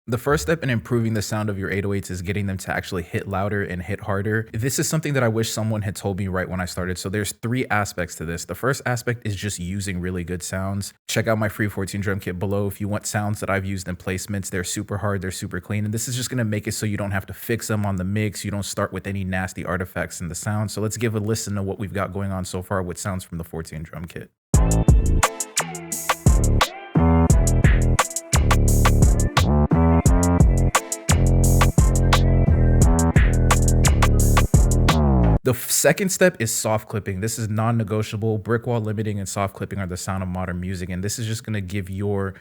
The first step in improving the sound of your 808s is getting them to actually hit louder and hit harder. This is something that I wish someone had told me right when I started. So there's 3 aspects to this. The first aspect is just using really good sounds. Check out my free 14 drum kit below if you want sounds that I've used in placements. They're super hard, they're super clean, and this is just gonna make it so you don't have to fix them on the mix. You don't start with any nasty artifacts in the sound. So let's give a listen to what we've got going on so far with sounds from the 14 drum kit. The second step is soft clipping. This is non-negotiable. Brick wall limiting and soft clipping are the sound of modern music. And this is just going to give your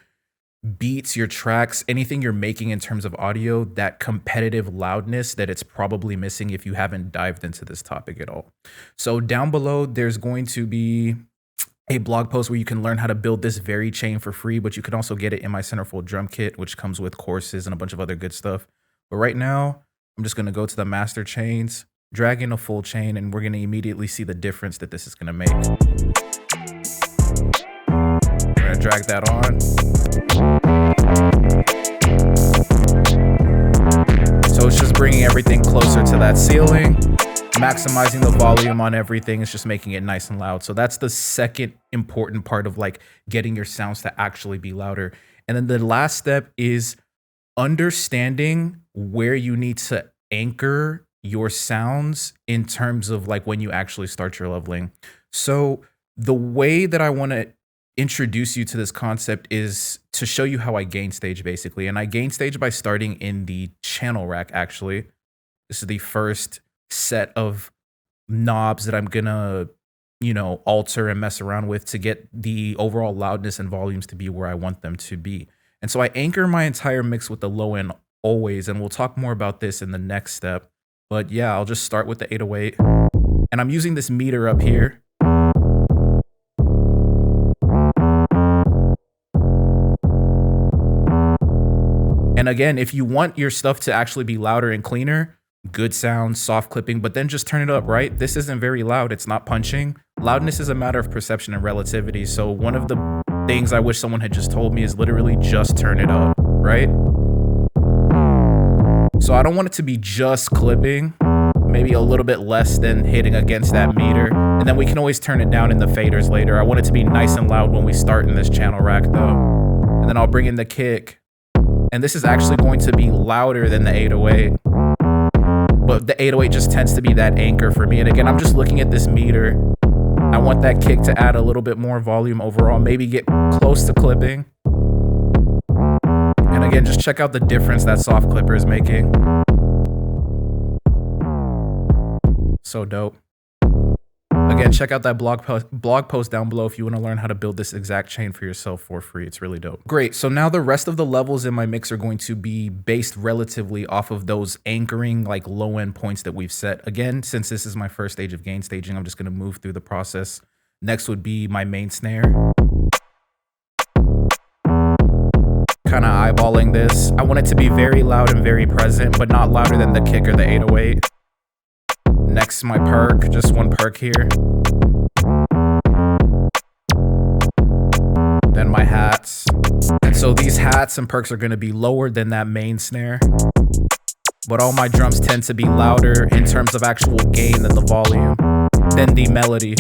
beats, your tracks, anything you're making in terms of audio, that competitive loudness that it's probably missing if you haven't dived into this topic at all. So down below, there's going to be a blog post where you can learn how to build this very chain for free, but you can also get it in my centerfold drum kit, which comes with courses and a bunch of other good stuff. But right now, I'm just going to go to the master chains, drag in a full chain, and we're going to immediately see the difference that this is going to make. We're going to drag that on. So it's just bringing everything closer to that ceiling, maximizing the volume on everything. It's just making it nice and loud. So that's the second important part of like getting your sounds to actually be louder. And then the last step is understanding where you need to anchor your sounds in terms of like when you actually start your leveling. So the way that I want to introduce you to this concept is to show you how I gain stage basically. And I gain stage by starting in the channel rack actually. This is the first set of knobs that I'm gonna, alter and mess around with to get the overall loudness and volumes to be where I want them to be. And so I anchor my entire mix with the low end always, and we'll talk more about this in the next step. But yeah, I'll just start with the 808. And I'm using this meter up here. And again, if you want your stuff to actually be louder and cleaner, good sound, soft clipping, but then just turn it up, right? This isn't very loud. It's not punching. Loudness is a matter of perception and relativity. So one of the things I wish someone had just told me is literally just turn it up, right? So I don't want it to be just clipping, maybe a little bit less than hitting against that meter. And then we can always turn it down in the faders later. I want it to be nice and loud when we start in this channel rack though. And then I'll bring in the kick. And this is actually going to be louder than the 808. But the 808 just tends to be that anchor for me. And again, I'm just looking at this meter. I want that kick to add a little bit more volume overall, maybe get close to clipping. And again, just check out the difference that soft clipper is making. So dope. Again, check out that blog post down below if you want to learn how to build this exact chain for yourself for free. It's really dope. Great. So now the rest of the levels in my mix are going to be based relatively off of those anchoring like low end points that we've set. Again, since this is my first stage of gain staging, I'm just going to move through the process. Next would be my main snare. Kind of eyeballing this. I want it to be very loud and very present, but not louder than the kick or the 808. Next, my perk, just one perk here. Then my hats. And so these hats and perks are going to be lower than that main snare. But all my drums tend to be louder in terms of actual gain than the volume, than the melody.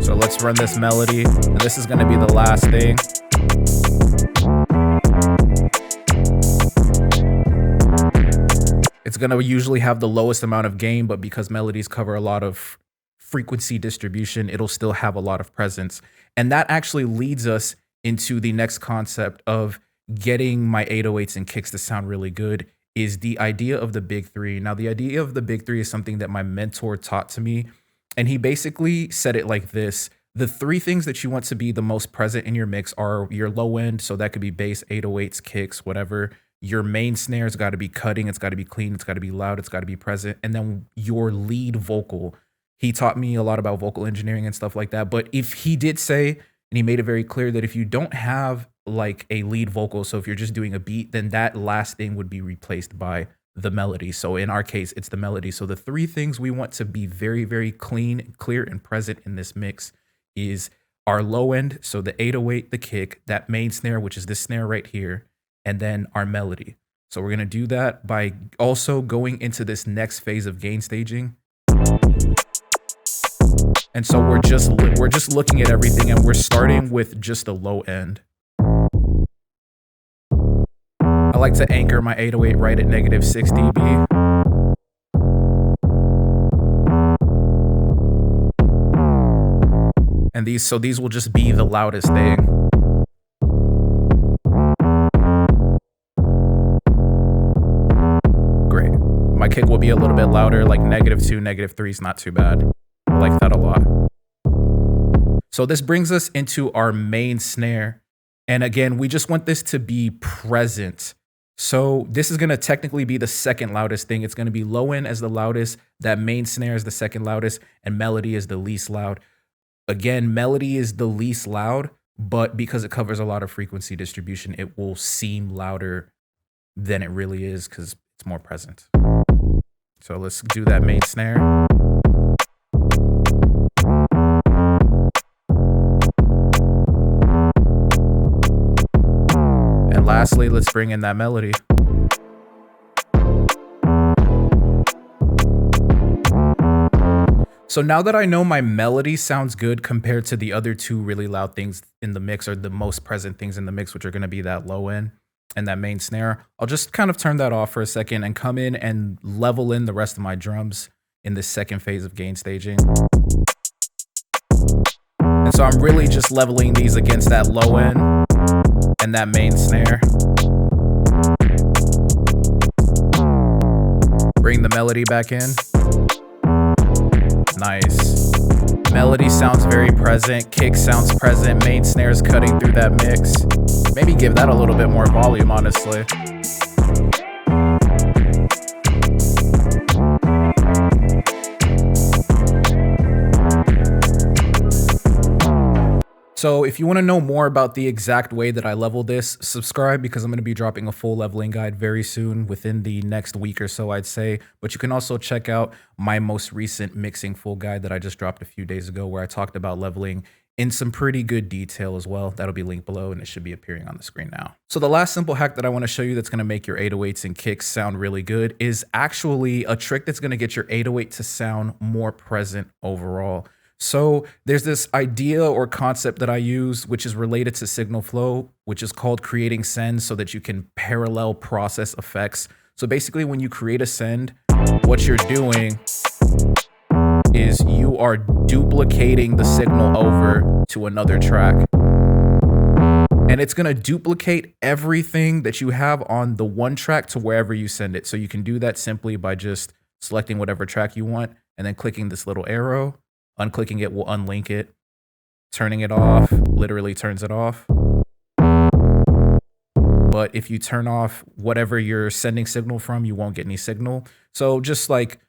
So let's run this melody. And this is going to be the last thing. It's going to usually have the lowest amount of gain, but because melodies cover a lot of frequency distribution, it'll still have a lot of presence. And that actually leads us into the next concept of getting my 808s and kicks to sound really good, is the idea of the big 3. Now, the idea of the big 3 is something that my mentor taught to me. And he basically said it like this. The 3 things that you want to be the most present in your mix are your low end. So that could be bass, 808s, kicks, whatever. Your main snare's got to be cutting. It's got to be clean. It's got to be loud. It's got to be present. And then your lead vocal. He taught me a lot about vocal engineering and stuff like that. But if he did say, and he made it very clear that if you don't have like a lead vocal, so if you're just doing a beat, then that last thing would be replaced by the melody. So in our case, it's the melody. So the 3 things we want to be very, very clean, clear, and present in this mix is our low end. So the 808, the kick, that main snare, which is this snare right here, and then our melody. So we're gonna do that by also going into this next phase of gain staging. And so we're just looking at everything, and we're starting with just a low end. I like to anchor my 808 right at -6 dB. And these will just be the loudest thing. Great. My kick will be a little bit louder, like -2, -3 is not too bad. I like that a lot. So this brings us into our main snare. And again, we just want this to be present. So this is gonna technically be the second loudest thing. It's gonna be low end as the loudest, that main snare is the second loudest, and melody is the least loud. Again, melody is the least loud, but because it covers a lot of frequency distribution, it will seem louder than it really is because it's more present. So let's do that main snare. And lastly, let's bring in that melody. So now that I know my melody sounds good compared to the other two really loud things in the mix, or the most present things in the mix, which are gonna be that low end and that main snare, I'll just kind of turn that off for a second and come in and level in the rest of my drums in this second phase of gain staging. And so I'm really just leveling these against that low end and that main snare. Bring the melody back in. Nice. Melody sounds very present, kick sounds present, main snare's cutting through that mix. Maybe give that a little bit more volume, honestly. So if you want to know more about the exact way that I level this, subscribe, because I'm going to be dropping a full leveling guide very soon, within the next week or so, I'd say. But you can also check out my most recent mixing full guide that I just dropped a few days ago, where I talked about leveling in some pretty good detail as well. That'll be linked below, and it should be appearing on the screen now. So the last simple hack that I want to show you that's going to make your 808s and kicks sound really good is actually a trick that's going to get your 808 to sound more present overall. So there's this idea or concept that I use, which is related to signal flow, which is called creating sends, so that you can parallel process effects. So basically, when you create a send, what you're doing is you are duplicating the signal over to another track. And it's going to duplicate everything that you have on the one track to wherever you send it. So you can do that simply by just selecting whatever track you want and then clicking this little arrow. Unclicking it will unlink it. Turning it off literally turns it off. But if you turn off whatever you're sending signal from, you won't get any signal. So just like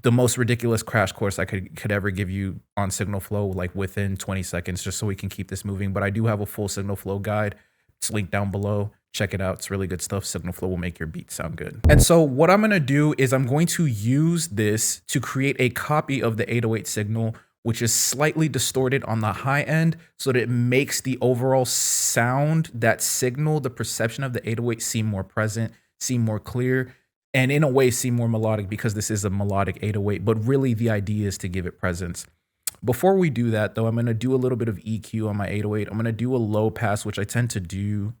the most ridiculous crash course I could ever give you on signal flow, like within 20 seconds, just so we can keep this moving. But I do have a full signal flow guide. It's linked down below. Check it out. It's really good stuff. Signal flow will make your beat sound good. And so what I'm going to do is I'm going to use this to create a copy of the 808 signal, which is slightly distorted on the high end, so that it makes the overall sound, that signal, the perception of the 808 seem more present, seem more clear, and in a way seem more melodic, because this is a melodic 808. But really the idea is to give it presence. Before we do that though, I'm going to do a little bit of EQ on my 808. I'm going to do a low pass, which I tend to do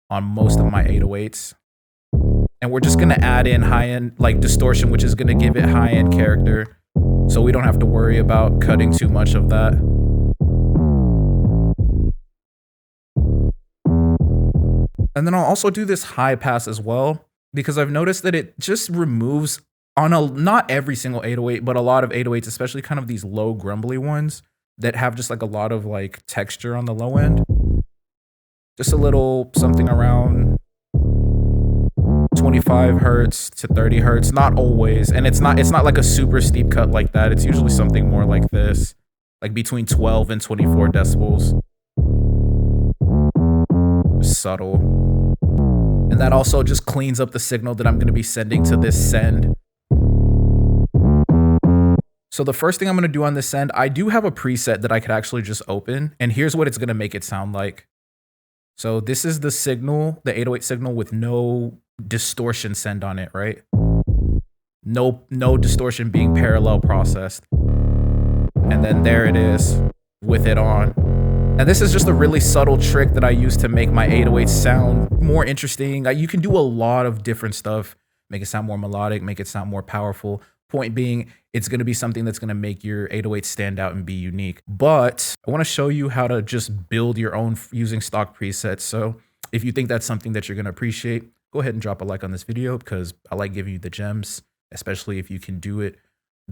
on most of my 808s. And we're just going to add in high end, like distortion, which is going to give it high end character. So we don't have to worry about cutting too much of that. And then I'll also do this high pass as well, because I've noticed that it just removes on not every single 808, but a lot of 808s, especially kind of these low grumbly ones that have just like a lot of like texture on the low end. Just a little something around 25 hertz to 30 hertz, not always. And it's not like a super steep cut like that. It's usually something more like this, like between 12 and 24 decibels. Subtle. And that also just cleans up the signal that I'm going to be sending to this send. So the first thing I'm going to do on this send, I do have a preset that I could actually just open, and here's what it's going to make it sound like. So this is the signal, the 808 signal with no distortion send on it, right? No distortion being parallel processed. And then there it is with it on. And this is just a really subtle trick that I use to make my 808 sound more interesting. You can do a lot of different stuff, make it sound more melodic, make it sound more powerful. Point being, it's going to be something that's going to make your 808 stand out and be unique. But I want to show you how to just build your own using stock presets. So if you think that's something that you're going to appreciate, go ahead and drop a like on this video, because I like giving you the gems, especially if you can do it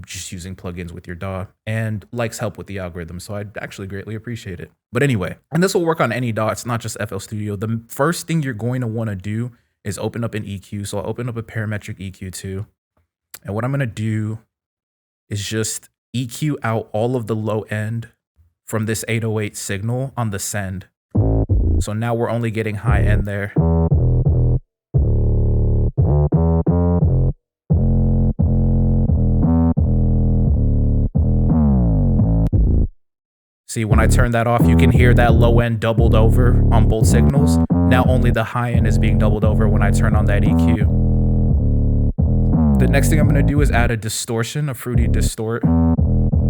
just using plugins with your DAW, and likes help with the algorithm. So I'd actually greatly appreciate it. But anyway, and this will work on any DAW. It's not just FL Studio. The first thing you're going to want to do is open up an EQ. So I'll open up a parametric EQ too. And what I'm going to do is just EQ out all of the low end from this 808 signal on the send. So now we're only getting high end there. See, when I turn that off, you can hear that low end doubled over on both signals. Now only the high end is being doubled over when I turn on that EQ. The next thing I'm going to do is add a distortion, a fruity distort,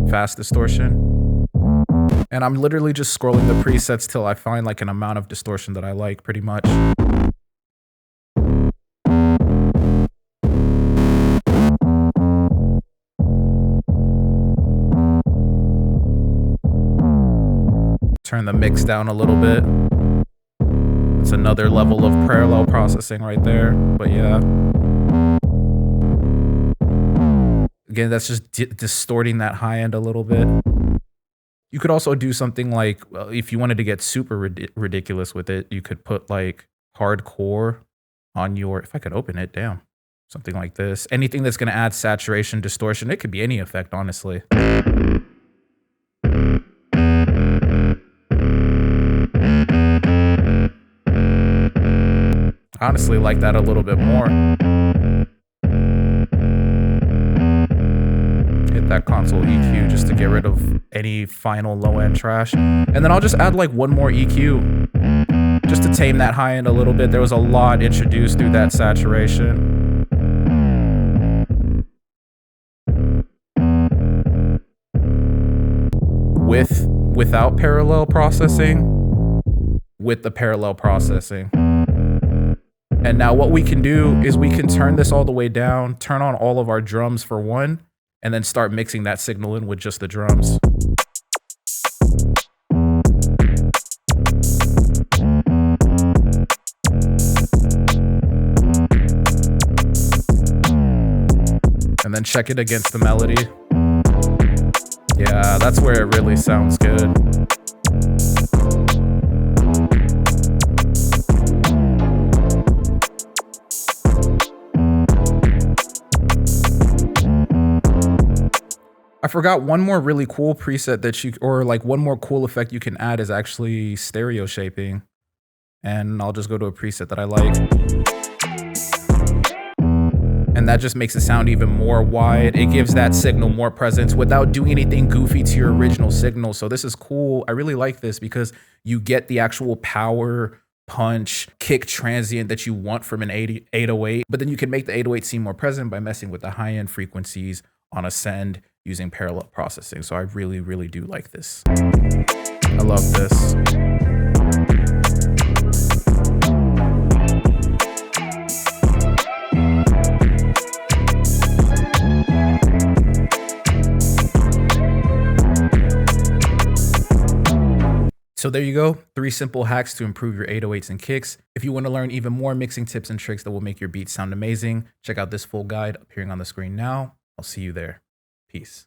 fast distortion. And I'm literally just scrolling the presets till I find like an amount of distortion that I like pretty much. Turn the mix down a little bit. It's another level of parallel processing right there, but yeah. Again, that's just distorting that high end a little bit. You could also do something like, well, if you wanted to get super ridiculous with it, you could put like hardcore on your, if I could open it, damn, something like this. Anything that's going to add saturation, distortion. It could be any effect, honestly. I honestly like that a little bit more. Hit that console EQ just to get rid of any final low end trash. And then I'll just add like one more EQ just to tame that high end a little bit. There was a lot introduced through that saturation. Without parallel processing, with the parallel processing. And now what we can do is we can turn this all the way down, turn on all of our drums for one, and then start mixing that signal in with just the drums. And then check it against the melody. Yeah, that's where it really sounds good. I forgot one more really cool preset that you, or like one more cool effect you can add is actually stereo shaping. And I'll just go to a preset that I like. And that just makes it sound even more wide. It gives that signal more presence without doing anything goofy to your original signal. So this is cool. I really like this because you get the actual power, punch, kick transient that you want from an 808, but then you can make the 808 seem more present by messing with the high-end frequencies on a send using parallel processing. So I really, really do like this. I love this. So there you go, 3 simple hacks to improve your 808s and kicks. If you want to learn even more mixing tips and tricks that will make your beats sound amazing, check out this full guide appearing on the screen now. I'll see you there. Peace.